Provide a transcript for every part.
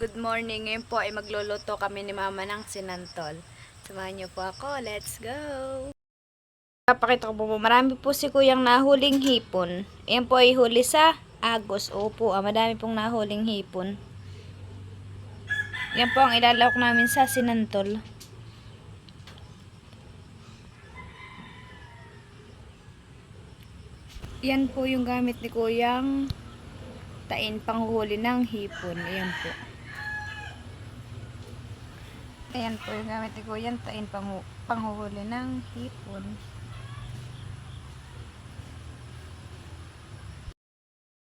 Good morning. Ngayon po ay magluluto kami ni Mama ng sinantol. Samahan niyo po ako. Let's go! Papakita ko po. Marami po si Kuyang nahuling hipon. Ayan po ay huli sa Agos. Opo, madami pong nahuling hipon. Yan po ang ilalawak namin sa sinantol. Yan po yung gamit ni Kuyang tain panghuli ng hipon. Ayan po. Ayan po yung gamit ni Kuya, tain panghuhuli ng hipon.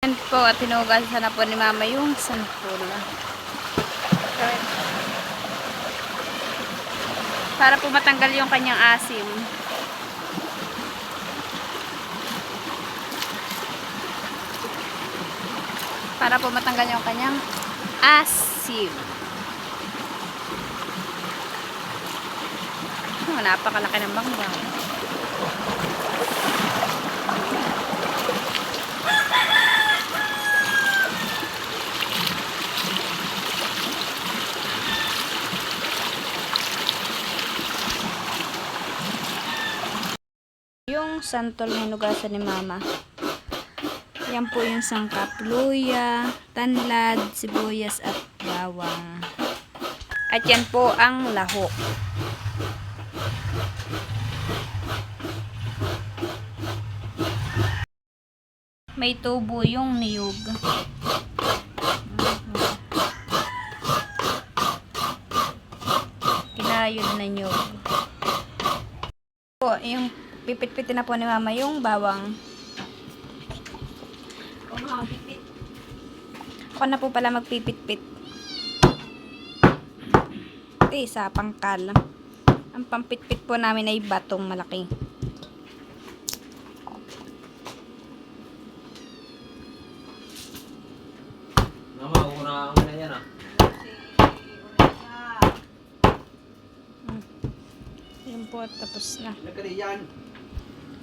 Ayan po at hinugasan na po ni Mama yung santol. Para po matanggal yung kanyang asim. Para po matanggal yung kanyang asim. Oh, napakalaki ng banggang. Yung santol na hinugasan ni Mama. Yan po yung sangkap, luya, tanlad, sibuyas at bawang. At yan po ang lahok. May tubo yung niyog. Kinayod na niyog. Po, yung pipit-pitin na po ni Mama yung bawang. Ako na po pala magpipit-pit. Sa pangkal. Ang pampit-pit po namin ay batong malaki. Mama, una na yan ah. Yan po, tapos na. Nagkaliyan.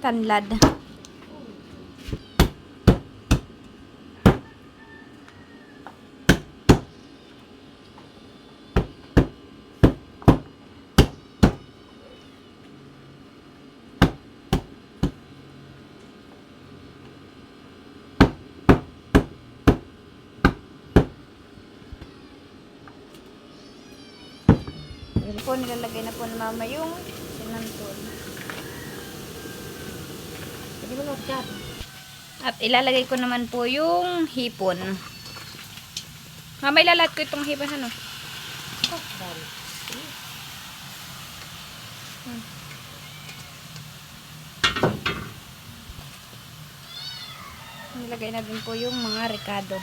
Tanlad. Yan po, nilalagay na po ni Mama yung sinantol. Pwede mo lang. At ilalagay ko naman po yung hipon. Mama, ilalat ko itong hipon ano? Nilagay na din po yung mga rekado.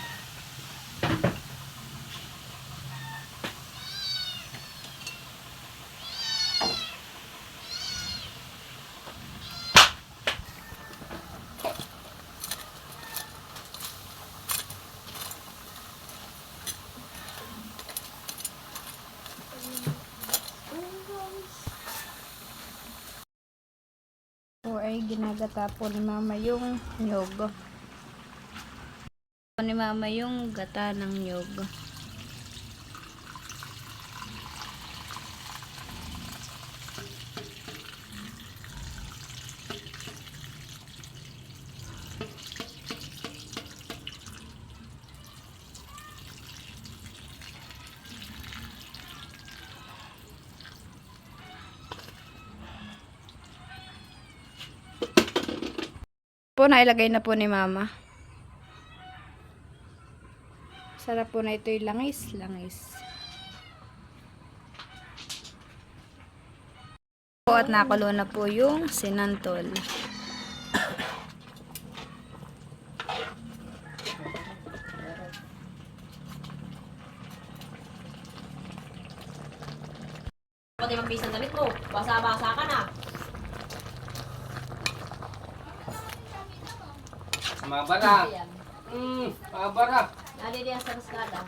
Po ay ginagata po ni Mama yung nyog. Ni Mama yung gata ng nyog. Po nailagay na po ni Mama. Sarap po na ito'y langis. Po at nakulo na po yung sinantol. Pati magbisa ng damit mo. Basa-basa ka na. Mabara. Mabara. Naliliyan sa kaskada.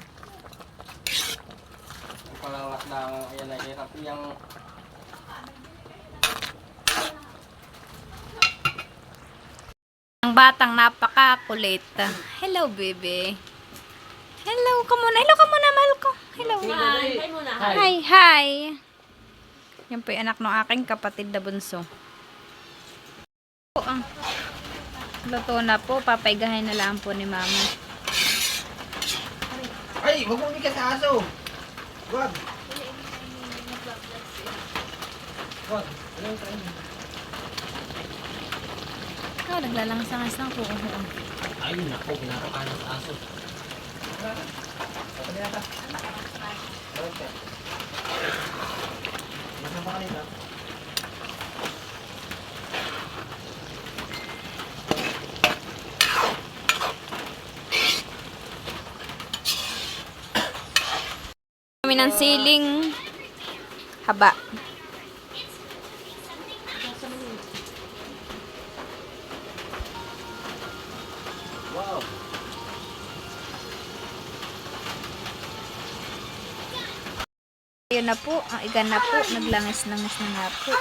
Ang palalak na ayan na hirap yung Ang batang napakakulit. Hello, baby. Hello ka muna. Mahal ko. Hi, hi! Yan po yung anak ng aking kapatid na bunso. Luto na po. Papaigahin na lang po ni mama. Ay, huwag mong bigas sa aso. Wag. Wag. Ikaw, naglalangas-langas po. Ay, nako, pinapakain sa aso. Kami ng siling haba. Wow. Ayun na po, ang iga na po, naglangis-langis na nga po.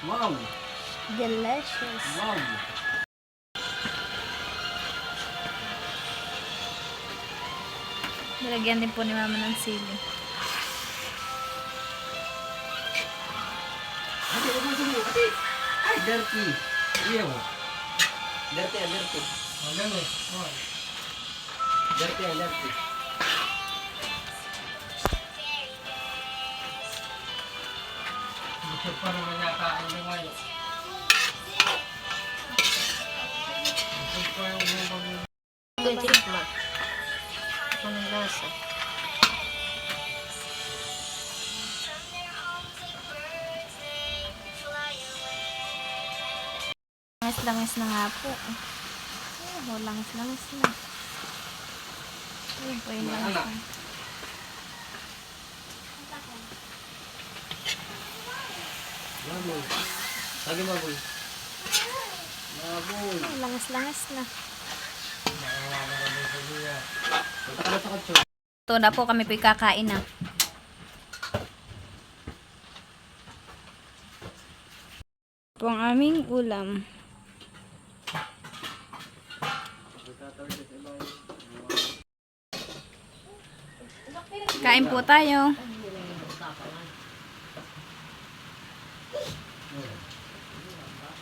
Wow. Delicious. Wow. Nilagyan din po ni mama ng sili. Ate, huwag mong sumo. Ate. Ay, dirty. Iyo. Dirty, dirty. Magano. Dirty, dirty. Gusto pa naman yata ang lumayo. Gusto pa yung lumayo. Tikma. Anong lasa? Langis-langis na nga po. Langis-langis na. Ayun po yung langis na. Baboy. Lagi baboy. Baboy. Langis-langis na. Punta ka na sa kotso. Ito na po, kami po kakain na. Po ang aming ulam. Kain po tayo.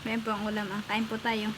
Ayan po ang ulam. Kain po tayo.